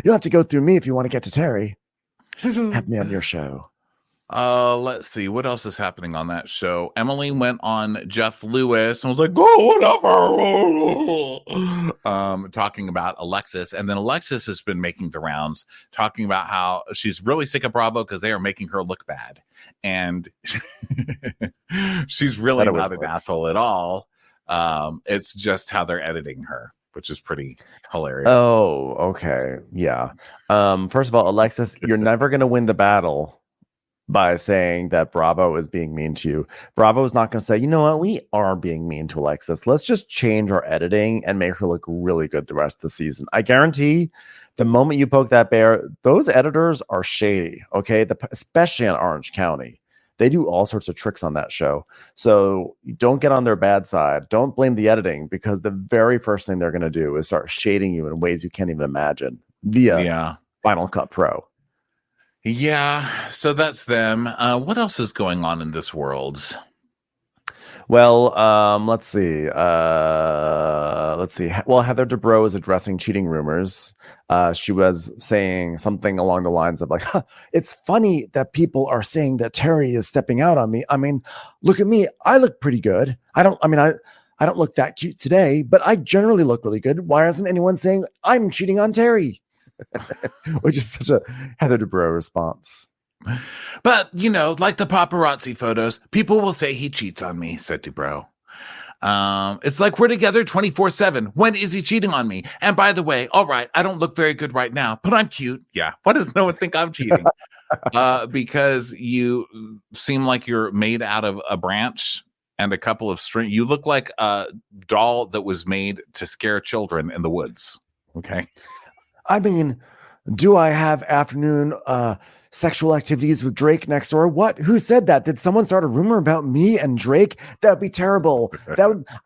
You'll have to go through me if you want to get to Terry. Have me on your show. Let's see what else is happening on that show. Emily went on Jeff Lewis and was like, "Oh, whatever." Talking about Alexis, and then Alexis has been making the rounds, talking about how she's really sick of Bravo because they are making her look bad, and she's really not an asshole at all. It's just how they're editing her, which is pretty hilarious. Oh, okay, yeah. First of all, Alexis, you're never gonna win the battle by saying that Bravo is being mean to you. Bravo is not going to say, you know what, we are being mean to Alexis. Let's just change our editing and make her look really good the rest of the season. I guarantee the moment you poke that bear, those editors are shady, okay? Especially on Orange County. They do all sorts of tricks on that show. So don't get on their bad side. Don't blame the editing, because the very first thing they're going to do is start shading you in ways you can't even imagine via Final Cut Pro. Yeah, so that's them. What else is going on in this world? Well, let's see. Well, Heather Dubrow is addressing cheating rumors. She was saying something along the lines of like, it's funny that people are saying that Terry is stepping out on me. I mean, look at me. I look pretty good. I don't look that cute today, but I generally look really good. Why isn't anyone saying I'm cheating on Terry? Which is such a Heather Dubrow response. But, like the paparazzi photos, people will say he cheats on me, said Dubrow. It's like we're together 24/7. When is he cheating on me? And by the way, all right, I don't look very good right now, but I'm cute. Yeah. Why does no one think I'm cheating? Because you seem like you're made out of a branch and a couple of string. You look like a doll that was made to scare children in the woods. Okay. I mean, do I have afternoon sexual activities with Drake next door. What? Who said that? Did someone start a rumor about me and Drake? That would be terrible.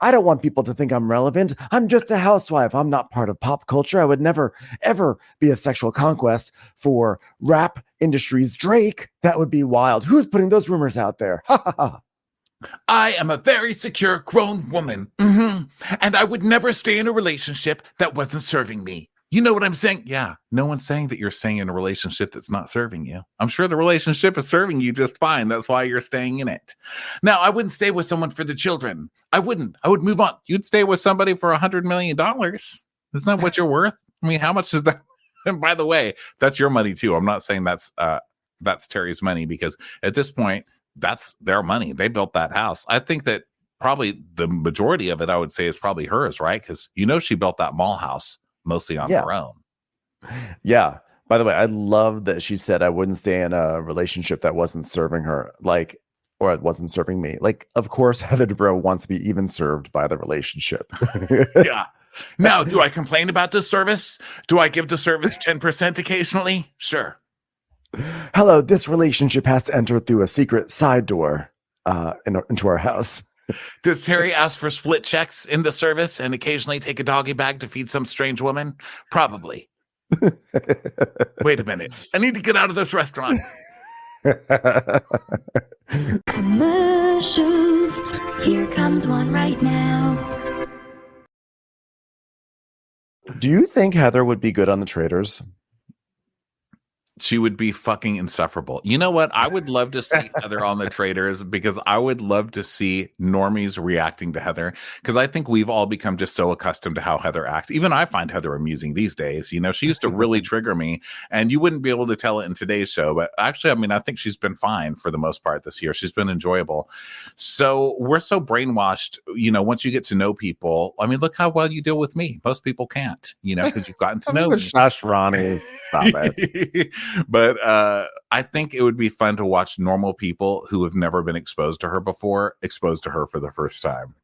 I don't want people to think I'm relevant. I'm just a housewife. I'm not part of pop culture. I would never, ever be a sexual conquest for rap industry's Drake. That would be wild. Who's putting those rumors out there? Ha ha ha. I am a very secure grown woman. And I would never stay in a relationship that wasn't serving me. You know what I'm saying? Yeah. No one's saying that you're staying in a relationship that's not serving you. I'm sure the relationship is serving you just fine. That's why you're staying in it. Now, I wouldn't stay with someone for the children. I wouldn't. I would move on. You'd stay with somebody for $100 million. Isn't that what you're worth? I mean, how much is that? And by the way, that's your money too. I'm not saying that's Terry's money, because at this point, that's their money. They built that house. I think that probably the majority of it, I would say, is probably hers, right? Because she built that mall house mostly on her own. Yeah. By the way, I love that she said I wouldn't stay in a relationship that wasn't serving her, or it wasn't serving me. Like, of course, Heather Dubrow wants to be even served by the relationship. Yeah. Now, do I complain about this service? Do I give the service 10% occasionally? Sure. Hello, this relationship has to enter through a secret side door into our house. Does Terry ask for split checks in the service and occasionally take a doggy bag to feed some strange woman? Probably. Wait a minute. I need to get out of this restaurant. Commercials. Here comes one right now. Do you think Heather would be good on the Traitors? She would be fucking insufferable. You know what? I would love to see Heather on the Traitors, because I would love to see normies reacting to Heather, because I think we've all become just so accustomed to how Heather acts. Even I find Heather amusing these days. She used to really trigger me, and you wouldn't be able to tell it in today's show. But actually, I mean, I think she's been fine for the most part this year. She's been enjoyable. So we're so brainwashed, once you get to know people. I mean, look how well you deal with me. Most people can't, because you've gotten to know me. Shush, Ronnie. Stop it. But I think it would be fun to watch normal people who have never been exposed to her before, exposed to her for the first time.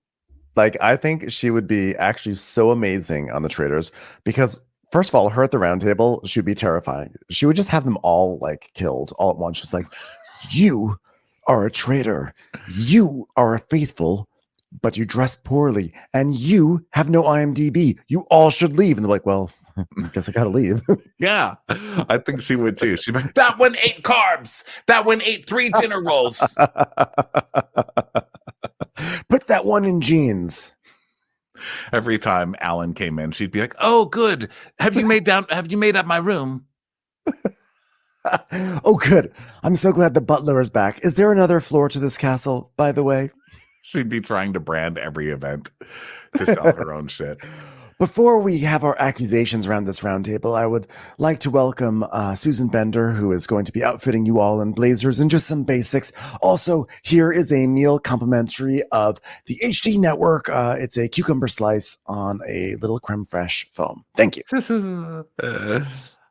Like, I think she would be actually so amazing on the Traitors, because first of all, her at the round table, she would be terrifying. She would just have them all killed all at once. She's like, you are a traitor. You are a faithful, but you dress poorly, and you have no IMDb. You all should leave. And they're like, well, I guess I gotta leave. Yeah, I think she would too. She'd be like, that one ate carbs. That one ate 3 dinner rolls. Put that one in jeans. Every time Alan came in, she'd be like, oh, good. Have you made up my room? Oh, good. I'm so glad the butler is back. Is there another floor to this castle, by the way? She'd be trying to brand every event to sell her own shit. Before we have our accusations around this roundtable, I would like to welcome Susan Bender, who is going to be outfitting you all in blazers and just some basics. Also, here is a meal complimentary of the HD Network. It's a cucumber slice on a little creme fraiche foam. Thank you.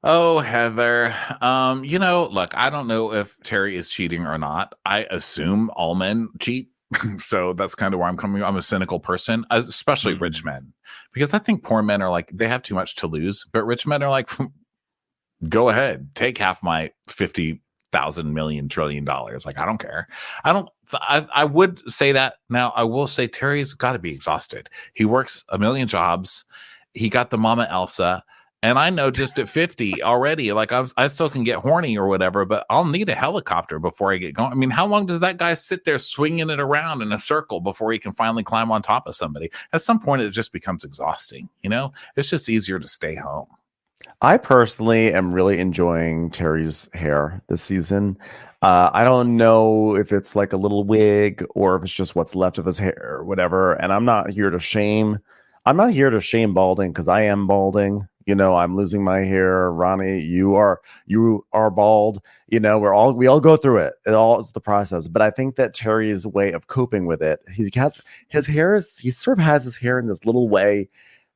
Oh, Heather. Look, I don't know if Terry is cheating or not. I assume all men cheat. So that's kind of where I'm coming. I'm a cynical person, especially rich men, because I think poor men are they have too much to lose, but rich men are like, go ahead, take half my 50,000 million trillion dollars. I don't care. I would say that. Now I will say Terry's got to be exhausted. He works a million jobs. He got the Mama Elsa. And I know just at 50 already, I still can get horny or whatever, but I'll need a helicopter before I get going. I mean, how long does that guy sit there swinging it around in a circle before he can finally climb on top of somebody? At some point, it just becomes exhausting. It's just easier to stay home. I personally am really enjoying Terry's hair this season. I don't know if it's like a little wig or if it's just what's left of his hair or whatever. And I'm not here to shame balding, because I am balding. I'm losing my hair. Ronnie, you are bald. We all go through it. It all is the process. But I think that Terry's way of coping with it, he sort of has his hair in this little way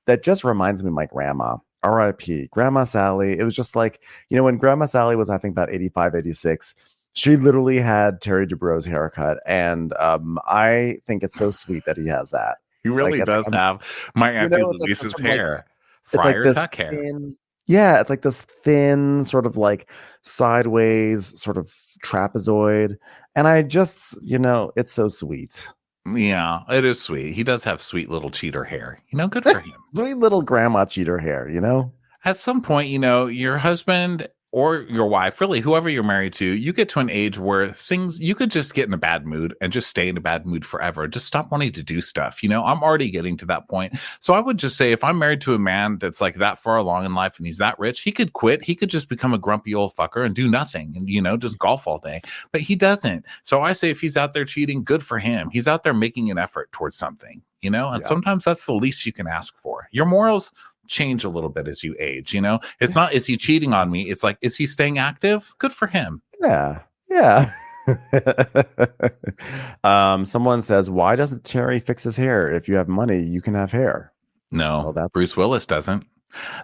that just reminds me of my grandma. R.I.P. Grandma Sally. It was just when Grandma Sally was, I think, about 85, 86, she literally had Terry Dubrow's haircut. And I think it's so sweet that he has that. He really does have my Auntie Louise's hair. Friar tuck hair. Yeah, it's like this thin, sort of like sideways, sort of trapezoid. And I just, it's so sweet. Yeah, it is sweet. He does have sweet little cheater hair. Good for him. Sweet little grandma cheater hair, At some point, your husband or your wife, really, whoever you're married to, you get to an age where you could just get in a bad mood and just stay in a bad mood forever. Just stop wanting to do stuff. I'm already getting to that point. So I would just say if I'm married to a man that's like that far along in life and he's that rich, he could quit. He could just become a grumpy old fucker and do nothing and, just golf all day. But he doesn't. So I say if he's out there cheating, good for him. He's out there making an effort towards something, and sometimes that's the least you can ask for. Your morals change a little bit as you age. It's not, is he cheating on me? It's like, is he staying active? Good for him. Yeah. Someone says, why doesn't Terry fix his hair? If you have money, you can have hair. No, Bruce Willis doesn't.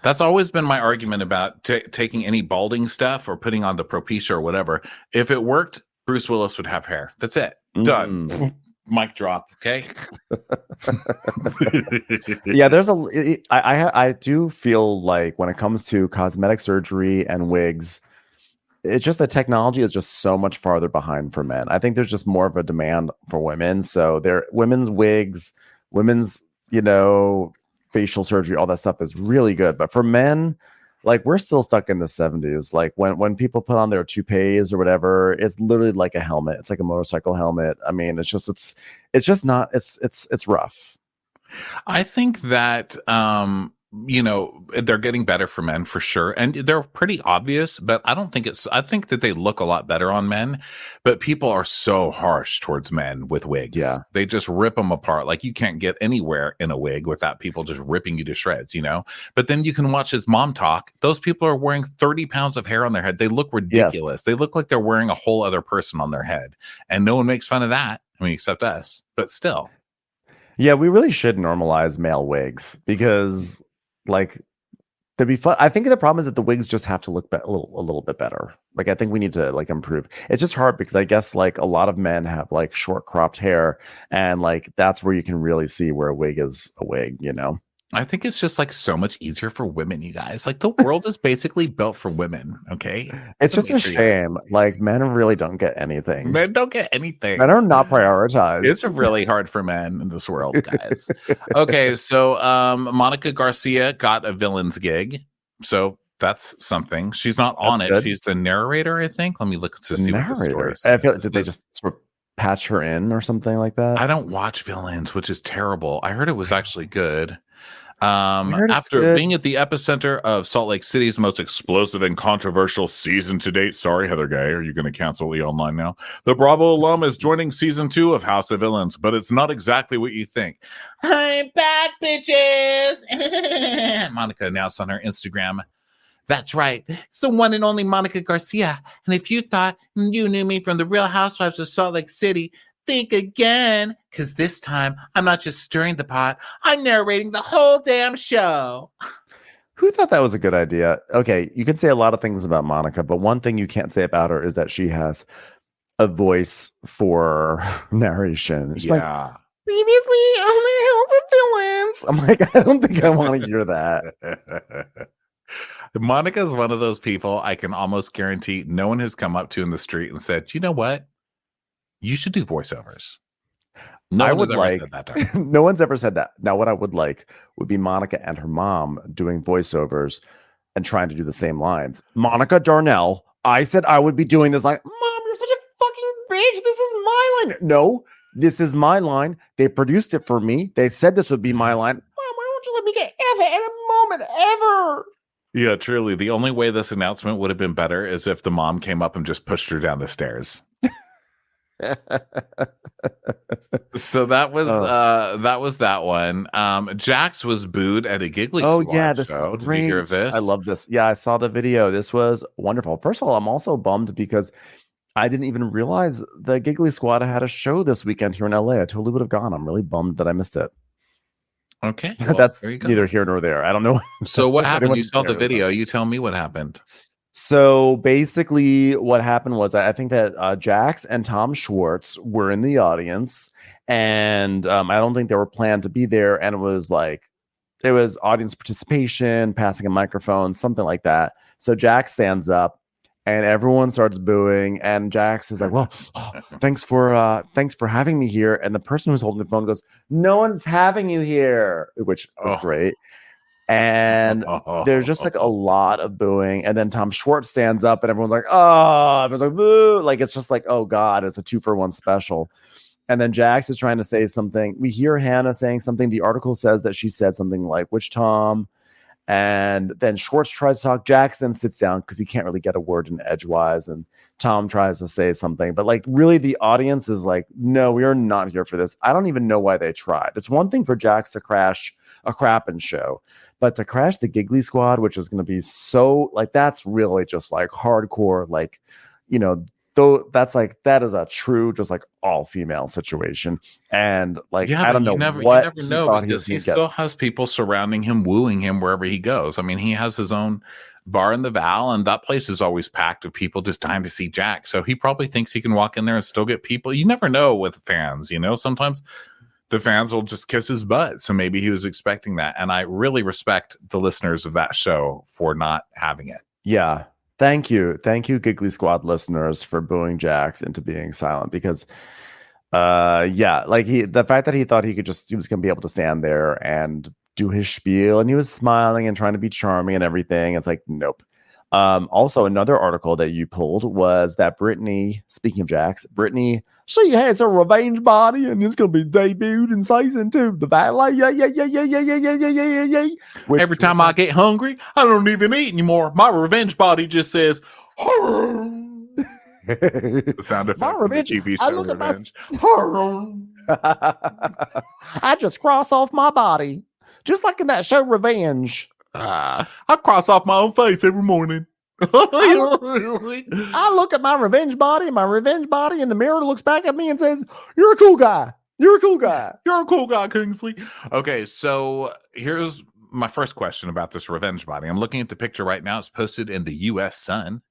That's always been my argument about taking any balding stuff or putting on the Propecia or whatever. If it worked, Bruce Willis would have hair. That's it. Done. Mic drop. Okay. Yeah, I do feel like when it comes to cosmetic surgery and wigs, it's just that technology is just so much farther behind for men. I think there's just more of a demand for women. So women's wigs, women's, facial surgery, all that stuff is really good. But for men, like we're still stuck in the 70s. Like when people put on their toupees or whatever, it's literally like a helmet. It's like a motorcycle helmet. I mean, it's just not, it's rough. I think that, they're getting better for men for sure. And they're pretty obvious, but I think that they look a lot better on men, but people are so harsh towards men with wigs. Yeah. They just rip them apart. Like you can't get anywhere in a wig without people just ripping you to shreds, but then you can watch his MomTok. Those people are wearing 30 pounds of hair on their head. They look ridiculous. Yes. They look like they're wearing a whole other person on their head. And no one makes fun of that. I mean, except us, but still. Yeah, we really should normalize male wigs because like to be fun. I think the problem is that the wigs just have to look a little bit better. Like I think we need to like improve. It's just hard because I guess like a lot of men have like short cropped hair and like that's where you can really see where a wig is a wig, I think it's just like so much easier for women, you guys. Like the world is basically built for women. Okay. It's just a shame. Like men really don't get anything. Men don't get anything. Men are not prioritized. It's really hard for men in this world, guys. Okay. So Monica Garcia got a villain's gig. So that's something. She's not on it. Good. She's the narrator, I think. Let me look to see what the story is. I feel did they just sort of patch her in or something like that? I don't watch Villains, which is terrible. I heard it was actually good. After being at the epicenter of Salt Lake City's most explosive and controversial season to date, sorry, Heather Gay, are you going to cancel E! Online now? The Bravo alum is joining season 2 of House of Villains, but it's not exactly what you think. I'm back, bitches! Monica announced on her Instagram. That's right. It's the one and only Monica Garcia. And if you thought you knew me from the Real Housewives of Salt Lake City, think again, because this time I'm not just stirring the pot, I'm narrating the whole damn show. Who thought that was a good idea? Okay, you can say a lot of things about Monica, but one thing you can't say about her is that she has a voice for narration. She's like, previously on the House of Villains. I'm like, I don't think I want to hear that. Monica is one of those people I can almost guarantee no one has come up to in the street and said, you know what? You should do voiceovers. No one's ever said that. Now, what I would like would be Monica and her mom doing voiceovers and trying to do the same lines. Monica Darnell, I said I would be doing this line. Mom, you're such a fucking bitch. This is my line. No, this is my line. They produced it for me. They said this would be my line. Mom, why don't you let me get ever in a moment ever? Yeah, truly. The only way this announcement would have been better is if the mom came up and just pushed her down the stairs. So that was that one. Jax was booed at a Giggly Squad this show. is great. Did you hear of this? I love this. Yeah, I saw the video. This was wonderful. First of all, I'm also bummed because I didn't even realize the Giggly Squad had a show this weekend here in LA. I totally would have gone. I'm really bummed that I missed it. Okay, well, that's neither here nor there. I don't know. So what happened? You saw the video. You tell me what happened. So basically what happened was I think that Jax and Tom Schwartz were in the audience and I don't think they were planned to be there. And it was like it was audience participation, passing a microphone, something like that. So Jax stands up and everyone starts booing, and Jax is like, well, thanks for having me here. And the person who's holding the phone goes, no one's having you here, which was great. And there's just like a lot of booing. And then Tom Schwartz stands up and everyone's like, oh, everyone's like, boo. Like, it's just like, oh God, it's a 2-for-1 special. And then Jax is trying to say something. We hear Hannah saying something. The article says that she said something like, which Tom? And then Schwartz tries to talk. Jax then sits down because he can't really get a word in edgewise. And Tom tries to say something. But like, really, the audience is like, no, we are not here for this. I don't even know why they tried. It's one thing for Jax to crash a Crappens show, but to crash the Giggly Squad, which is going to be so like, that's really just like hardcore, like, you know, though that's like, that is a true, just like all female situation. And like, Yeah, I don't know you never what know, because he still has people surrounding him, wooing him wherever he goes. I mean, he has his own bar in the Val, and that place is always packed with people just dying to see Jack. So he probably thinks he can walk in there and still get people. You never know with fans, you know, sometimes the fans will just kiss his butt. So maybe he was expecting that. And I really respect the listeners of that show for not having it. Yeah. Thank you, Giggly Squad listeners, for booing Jax into being silent, because yeah, like the fact that he thought he was gonna be able to stand there and do his spiel, and he was smiling and trying to be charming and everything. It's like, nope. Also, another article that you pulled was that Brittany, speaking of Jax, Brittany, she has a revenge body and it's going to be debuted in season 2. The Valley, yeah. Every time I get hungry, I don't even eat anymore. My revenge body just says, the sound effect my revenge, from the TV show Revenge. I just cross off my body, just like in that show Revenge. I cross off my own face every morning. I look at my revenge body, and the mirror looks back at me and says, you're a cool guy. You're a cool guy. You're a cool guy, Kingsley. Okay, so here's my first question about this revenge body. I'm looking at the picture right now. It's posted in the U.S. Sun.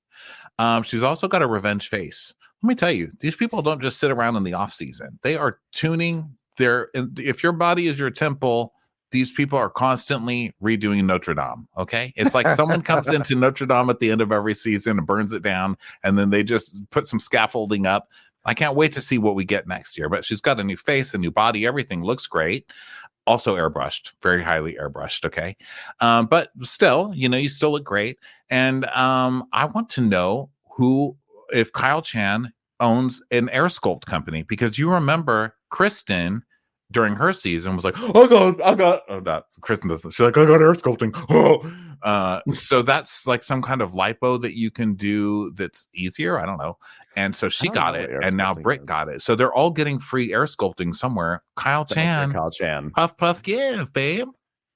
She's also got a revenge face. Let me tell you, these people don't just sit around in the off season. They are tuning if your body is your temple, these people are constantly redoing Notre Dame. Okay. It's like someone comes into Notre Dame at the end of every season and burns it down, and then they just put some scaffolding up. I can't wait to see what we get next year, but she's got a new face, a new body. Everything looks great. Also airbrushed, very highly airbrushed. Okay. But still, you still look great. And I want to know if Kyle Chan owns an air sculpt company, because you remember Kristen during her season was like, Kristen doesn't. She's like, I got air sculpting. So that's like some kind of lipo that you can do that's easier. I don't know. And so she got it, and now Britt got it. So they're all getting free air sculpting somewhere. Kyle Chan. Puff, puff, give, babe.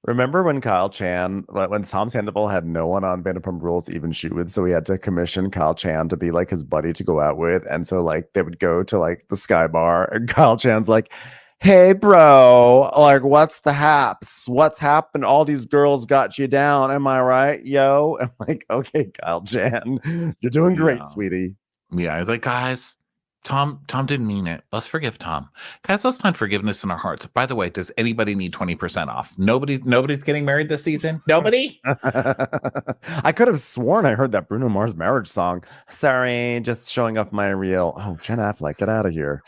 Remember when when Tom Sandoval had no one on Vanderpump Rules to even shoot with, so he had to commission Kyle Chan to be like his buddy to go out with. And so like they would go to like the Sky Bar, and Kyle Chan's like, hey bro, like what's the haps? What's happened? All these girls got you down. Am I right, yo? I'm like, okay, Kyle Chan, you're doing great, sweetie. Yeah, I was like, guys, Tom didn't mean it. Let's forgive Tom. Guys, let's find forgiveness in our hearts. By the way, does anybody need 20% off? Nobody's getting married this season? Nobody? I could have sworn I heard that Bruno Mars marriage song. Sorry, just showing off my reel. Oh, Jen Affleck, get out of here.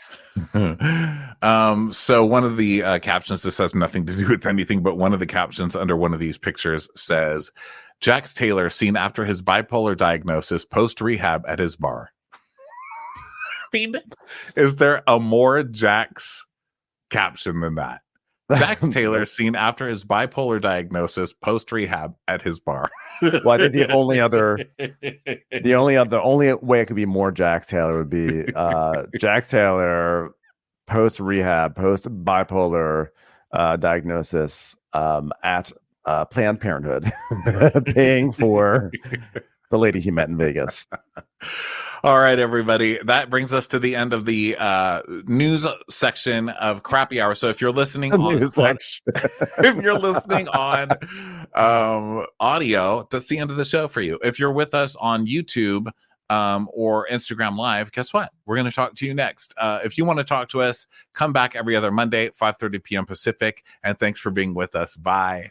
So one of the captions, this has nothing to do with anything, but one of the captions under one of these pictures says, Jax Taylor seen after his bipolar diagnosis post-rehab at his bar. Is there a more Jax caption than that? Jax Taylor seen after his bipolar diagnosis post rehab at his bar. Well, I think the only way it could be more Jax Taylor would be Jax Taylor post rehab, post bipolar diagnosis at Planned Parenthood, paying for the lady he met in Vegas. All right, everybody. That brings us to the end of the news section of Crappy Hour. So if you're listening if you're listening on audio, that's the end of the show for you. If you're with us on YouTube or Instagram Live, guess what? We're going to talk to you next. If you want to talk to us, come back every other Monday at 5:30 p.m. Pacific. And thanks for being with us. Bye.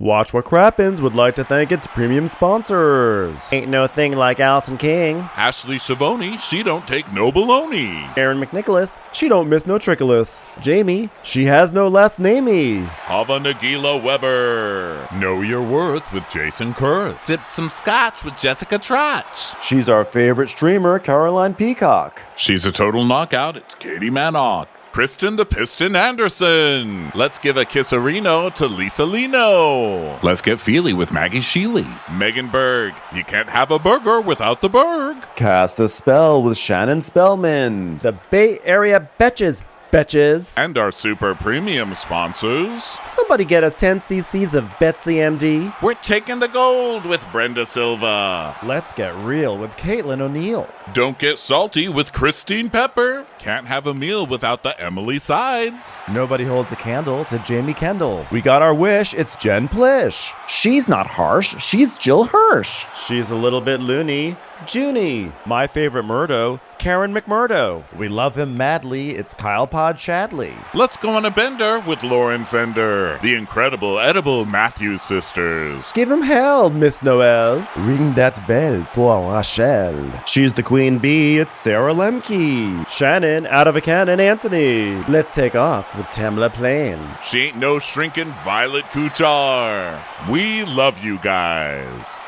Watch what Crappens would like to thank its premium sponsors. Ain't no thing like Allison King. Ashley Savoni, she don't take no baloney. Aaron McNicholas, she don't miss no trickolas. Jamie, she has no last namey. Hava Nagila Weber. Know your worth with Jason Kurth. Sip some scotch with Jessica Trotch. She's our favorite streamer, Caroline Peacock. She's a total knockout. It's Katie Manock. Kristen the Piston Anderson. Let's give a kisserino to Lisa Lino. Let's get feely with Maggie Sheely. Megan Berg. You can't have a burger without the Berg. Cast a spell with Shannon Spellman. The Bay Area Betches. Betches. And our super premium sponsors. Somebody get us 10 cc's of Betsy MD. We're taking the gold with Brenda Silva. Let's get real with Caitlin O'Neill. Don't get salty with Christine Pepper. Can't have a meal without the Emily Sides. Nobody holds a candle to Jamie Kendall. We got our wish, it's Jen Plish. She's not harsh, she's Jill Hirsch. She's a little bit loony. Junie. My favorite Murdo, Karen McMurdo. We love him madly, it's Kyle Pod Shadley. Let's go on a bender with Lauren Fender. The incredible edible Matthews sisters. Give him hell, Miss Noel. Ring that bell for Rachel. She's the queen bee, it's Sarah Lemke. Shannon, out of a cannon, Anthony. Let's take off with Tamla Plain. She ain't no shrinking Violet Kuchar. We love you guys.